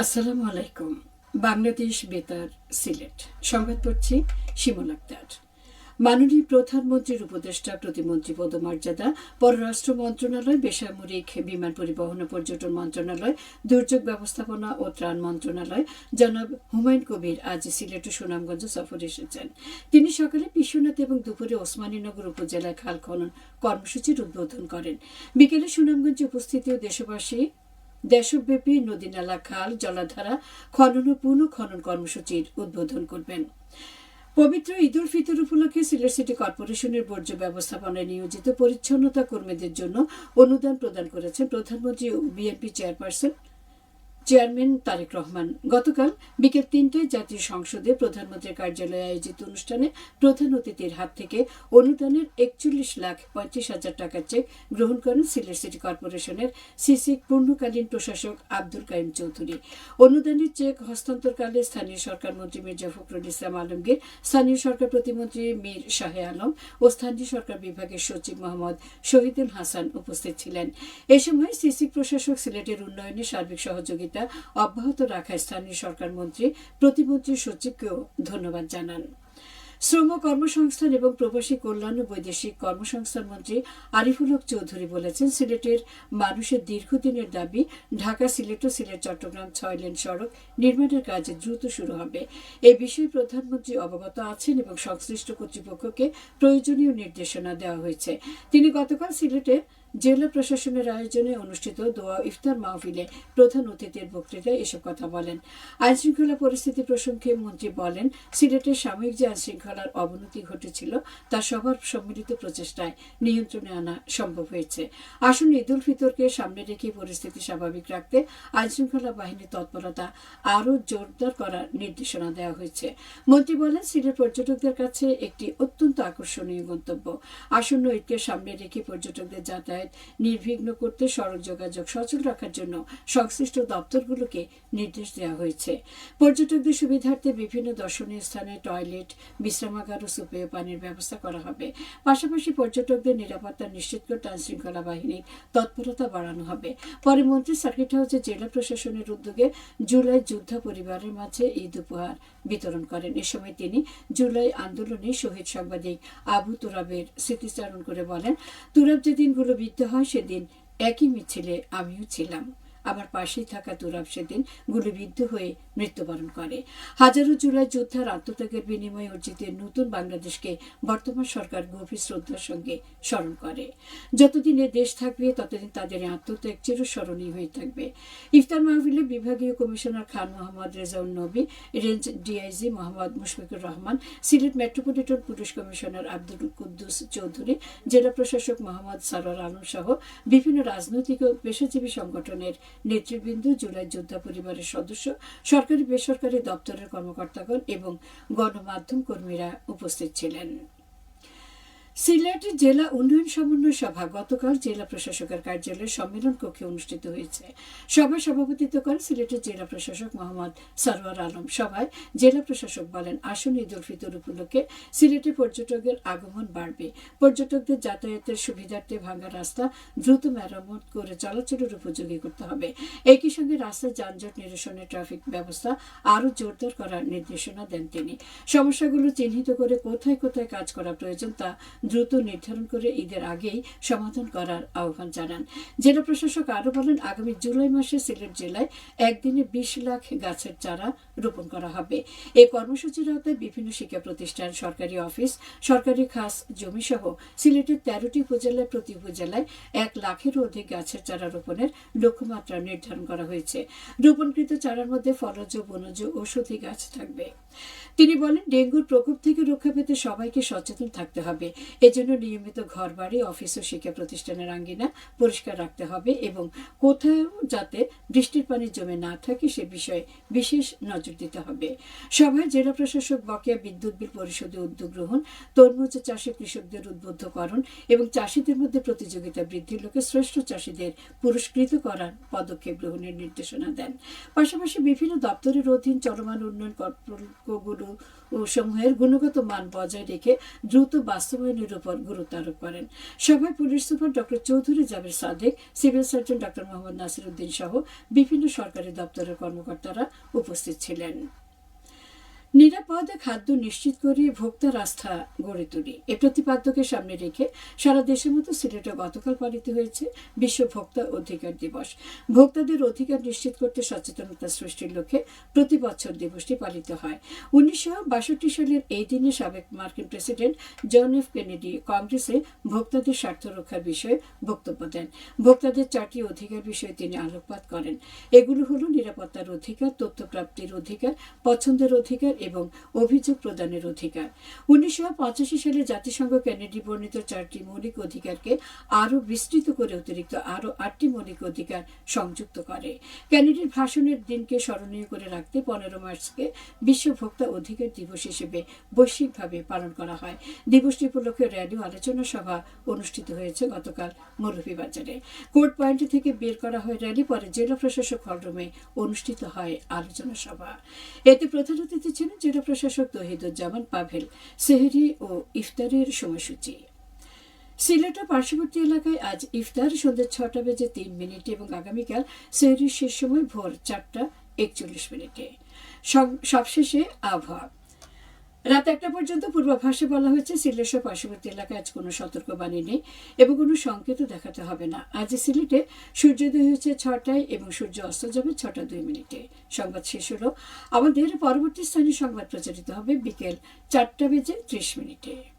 আসসালামু আলাইকুম। বাংলাদেশ বেতার, সিলেট। সংবাদ পড়ছি শিমুল আক্তার। মাননীয় প্রধানমন্ত্রীর উপদেষ্টা প্রতিমন্ত্রী পদমর্যাদা, পররাষ্ট্র মন্ত্রণালয়, বেসামরিক বিমান পরিবহন ও পর্যটন মন্ত্রণালয়, দুর্যোগ ব্যবস্থাপনা ও ত্রাণ মন্ত্রণালয় জনাব হুমায়ুন কবির আজ সিলেট ও সুনামগঞ্জ সফরে এসেছেন। তিনি সকালে বিশ্বনাথ এবং দুপুরে ওসমানীনগর উপজেলায় খাল খনন কর্মসূচির উদ্বোধন করেন। বিকেলে সুনামগঞ্জে উপস্থিত দেশবাসী দেশব্যাপী নদী নালা, খাল, জলাধারা খনন ও পুনঃখনন কর্মসূচির উদ্বোধন করবেন। পবিত্র ঈদ উল ফিতর উপলক্ষে সিলেট সিটি কর্পোরেশনের বর্জ্য ব্যবস্থাপনায় নিয়োজিত পরিচ্ছন্নতা কর্মীদের জন্য অনুদান প্রদান করেছেন প্রধানমন্ত্রী ও বিএনপি চেয়ারম্যান তারেক রহমান। গতকাল বিকেল ৩টায় জাতীয় সংসদে প্রধানমন্ত্রীর কার্যালয়ে আয়োজিত অনুষ্ঠানে প্রধান অতিথির হাত থেকে অনুদানের ৪১,৩৫,০০০ টাকার চেক গ্রহণ করেন সিলেট সিটি কর্পোরেশনের সিসিক পূর্ণকালীন প্রশাসক আব্দুল কাইম চৌধুরী। অনুদানের চেক হস্তান্তরকালে স্থানীয় সরকার মন্ত্রী মির্জা ফখরুল ইসলাম আলমগীর, স্থানীয় সরকার প্রতিমন্ত্রী মীর শাহে আলম ও স্থানীয় সরকার বিভাগের সচিব মোহাম্মদ শহীদুল হাসান উপস্থিত ছিলেন। এ সময় সিসিক প্রশাসক সিলেটের উন্নয়নে সার্বিক সহযোগিতা অব্যাহত রাখায় স্থানীয় সরকার মন্ত্রী, প্রতিমন্ত্রী, সচিবকেও ধন্যবাদ জানান। শ্রম, কর্মসংস্থান এবং প্রবাসী কল্যাণ ও বৈদেশিক কর্মসংস্থান মন্ত্রী আরিফুল হক চৌধুরী বলেছেন, সিলেটের মানুষের দীর্ঘদিনের দাবি ঢাকা সিলেট ও সিলেট চট্টগ্রাম ৬ লেন সড়ক নির্মাণের কাজ দ্রুত শুরু হবে। এ বিষয়ে প্রধানমন্ত্রী অবগত আছেন এবং সংশ্লিষ্ট কর্তৃপক্ষকে প্রয়োজনীয় নির্দেশনা দেওয়া হয়েছে। তিনি গতকাল সিলেটে জেলা প্রশাসনের আয়োজনে অনুষ্ঠিত দোয়া ইফতার মাহফিলে প্রধান অতিথির বক্তৃতায় এসব কথা বলেন। আইনশৃঙ্খলা পরিস্থিতি প্রসঙ্গে মন্ত্রী বলেন, সিলেটের সাময়িক যে আইনশৃঙ্খলার অবনতি ঘটেছিল তা সবার সম্মিলিত প্রচেষ্টায় নিয়ন্ত্রণে আনা সম্ভব হয়েছে। আসন্ন ঈদ উল ফিতরকে সামনে রেখে পরিস্থিতি স্বাভাবিক রাখতে আইনশৃঙ্খলা বাহিনীর তৎপরতা আরও জোরদার করার নির্দেশনা দেওয়া হয়েছে। মন্ত্রী বলেন, সিলেট পর্যটকদের কাছে একটি অত্যন্ত আকর্ষণীয় গন্তব্য। আসন্ন ঈদকে সামনে রেখে পর্যটকদের যাতায়াত নির্বিঘ্ন করতে সড়ক যোগাযোগ সচল রাখার জন্য সংশ্লিষ্ট দপ্তরগুলোকে নির্দেশ দেওয়া হয়েছে। পর্যটকদের সুবিধার্থে বিভিন্ন দর্শনীয় স্থানে টয়লেট, বিশ্রামাগার ও সুপেয় পানির ব্যবস্থা করা হবে। পাশাপাশি পর্যটকদের নিরাপত্তা নিশ্চিত করতে আইনশৃঙ্খলা বাহিনীর তৎপরতা বাড়ানো হবে। পরে মন্ত্রী সার্কিট হাউসে জেলা প্রশাসনের উদ্যোগে জুলাই যোদ্ধা পরিবারের মাঝে ঈদ উপহার বিতরণ করেন। এ সময় তিনি জুলাই আন্দোলনে শহীদ সাংবাদিক আবু তুরাবের স্মৃতিচারণ করে বলেন, তুরাব যেদিনগুলো হয় সেদিন একই মিছিলে আমিও ছিলাম। আমার পাশেই থাকা তুরাব সেদিন গুলিবিদ্ধ হয়ে মৃত্যুবরণ করে। হাজারো জুলাই যোদ্ধার আত্মত্যাগের বিনিময়ে অর্জিত নতুন বাংলাদেশকে বর্তমান সরকার গভীর শ্রদ্ধার সঙ্গে স্মরণ করে। যতদিন এ দেশ থাকবে ততদিন তাদের আত্মত্যাগ চিরস্মরণীয় হয়ে থাকবে। ইফতার মাহফিলে বিভাগীয় কমিশনার খান Mohammad Rezaul Nabi, range DIG Mohammad Mushfiqur Rahman, Sylhet metropolitan police commissioner Abdul Quddus Chowdhury, জেলা প্রশাসক মোহাম্মদ সরোয়ার আলম সহ বিভিন্ন রাজনৈতিক ও পেশাজীবী সংগঠনের নেতৃবৃন্দ, জুলাই যোদ্ধা পরিবারের সদস্য, সরকারি বেসরকারি দপ্তরের কর্মকর্তাগণ এবং গণমাধ্যম কর্মীরা উপস্থিত ছিলেন। সিলেট জেলা উন্নয়ন সমন্বয় সভা গতকাল জেলা প্রশাসকের কার্যালয়ে সম্মেলন কক্ষে অনুষ্ঠিত হয়েছে। সভায় সভাপতিত্ব করেন সিলেটের জেলা প্রশাসক মোহাম্মদ সরোয়ার আলম। সভায় জেলা প্রশাসক বলেন, আসন্ন ঈদ উল ফিতর উপলক্ষে সিলেটে পর্যটকের আগমন বাড়বে। পর্যটকদের যাতায়াতের সুবিধার্থে ভাঙা রাস্তা দ্রুত মেরামত করে চলাচলের উপযোগী করতে হবে। একই সঙ্গে রাস্তায় যানজট নিরসনে ট্রাফিক ব্যবস্থা আরও জোরদার করার নির্দেশনা দেন তিনি। সমস্যাগুলো চিহ্নিত করে কোথায় কোথায় কাজ করা প্রয়োজন তা দ্রুত নির্ধারণ করে ঈদের আগেই সমাধান করার আহ্বান জানান। জেলা প্রশাসক আরও বলেন, আগামী জুলাই মাসে সিলেট জেলায় একদিনে ২০ লাখ গাছের চারা রোপণ করা হবে। এই কর্মসূচির আওতায় বিভিন্ন শিক্ষা প্রতিষ্ঠান, সরকারি অফিস, সরকারি খাস জমি সহ সিলেটের ১৩টি উপজেলায় প্রতি উপজেলায় ১ লাখেরও অধিক গাছের চারা রোপণের লক্ষ্যমাত্রা নির্ধারণ করা হয়েছে। রোপণকৃত চারার মধ্যে ফলজ, বনজ, ঔষধি গাছ থাকবে। তিনি বলেন, ডেঙ্গুর প্রকোপ থেকে রক্ষা পেতে সবাইকে সচেতন থাকতে হবে। এজন্য নিয়মিত ঘরবাড়ি, অফিস ও শিক্ষা প্রতিষ্ঠানের আঙ্গিনা পরিষ্কার রাখতে হবে এবং কোথাও যাতে বৃষ্টির পানি জমে না থাকে সে বিষয়ে বিশেষ নজর দিতে হবে। সভায় জেলা প্রশাসক বকেয়া বিদ্যুৎ বিল পরিশোধে উদ্যোগ গ্রহণ, তরমুজ চাষে কৃষকদের উদ্বুদ্ধকরণ এবং চাষিদের মধ্যে প্রতিযোগিতা বৃদ্ধির লক্ষ্যে শ্রেষ্ঠ চাষিদের পুরস্কৃত করার পদক্ষেপ গ্রহণের নির্দেশনা দেন। পাশাপাশি বিভিন্ন দপ্তরের অধীন চলমান উন্নয়ন বাক্যগুলো ও সমূহের গুণগত মান বজায় রেখে দ্রুত বাস্তবায়নের উপর গুরুত্ব আরোপ করেন। সভায় police super doctor Chowdhury Jaber Sadek, civil surgeon doctor Mohammad Nasir Uddin সহ বিভিন্ন সরকারি দপ্তরের কর্মকর্তারা উপস্থিত ছিলেন। নিরাপদ খাদ্য নিশ্চিত করে ভোক্তার আস্থা গড়ে তুলি, এ প্রতিপাদ্যকে সামনে রেখে সারা দেশের মতো সিলেটে গতকাল পালিত হয়েছে বিশ্ব ভোক্তা অধিকার দিবস। ভোক্তাদের অধিকার নিশ্চিত করতে সচেতনতা সৃষ্টির লক্ষ্যে প্রতি বছর দিবসটি পালিত হয়। 1962 সালের এই দিনে সাবেক মার্কিন প্রেসিডেন্ট জন এফ কেনেডি কংগ্রেসে ভোক্তাদের স্বার্থ রক্ষার বিষয়ে বক্তব্য দেন। ভোক্তাদের 4টি অধিকার বিষয়ে তিনি আলোকপাত করেন। এগুলো হলো নিরাপত্তার অধিকার, তথ্য প্রাপ্তির অধিকার, পছন্দের অধিকার এবং অভিযোগ প্রদানের অধিকার। 1985 সালে জাতিসংঘ কেনেডি বর্ণিত 4টি মৌলিক অধিকারকে আরও বিস্তৃত করে অতিরিক্ত আরও 8টি মৌলিক অধিকার সংযুক্ত করে। কেনেডির ভাষণের দিনকে স্মরণীয় করে রাখতে 15 মার্চকে বিশ্ব ভোক্তা অধিকার দিবস হিসেবে বৈশ্বিকভাবে পালন করা হয়। দিবসটি উপলক্ষে র্যালি ও আলোচনা সভা অনুষ্ঠিত হয়েছে গতকাল মৌলভীবাজারে। কোর্ট পয়েন্ট থেকে বের করা হয় র্যালি, পরে জেলা প্রশাসক হলরুমে অনুষ্ঠিত হয় আলোচনা সভা। এতে প্রধান অতিথি ছিলেন জেলা প্রশাসক তৌহিদুজ্জামান পাভেল। সেহরি ও ইফতারের সময়সূচি। সিলেট ও পার্শ্ববর্তী এলাকায় আজ ইফতার সন্ধ্যে 6:03 এবং আগামীকাল সেহরির শেষ সময় ভোর 4:41। সবশেষে আবহাওয়া। রাত 1টা পর্যন্ত পূর্বাভাসে বলা হয়েছে সিলেট সহ পার্শ্ববর্তী এলাকায় আজ কোনো সতর্কবাণী নেই এবং কোনো সংকেতও দেখাতে হবে না। আজ সিলেটে সূর্যোদয় হয়েছে 6টায় এবং সূর্য অস্ত যাবে 6:02। সংবাদ শেষ হলো। আমাদের পরবর্তী স্থানীয় সংবাদ প্রচারিত হবে বিকেল 4:30।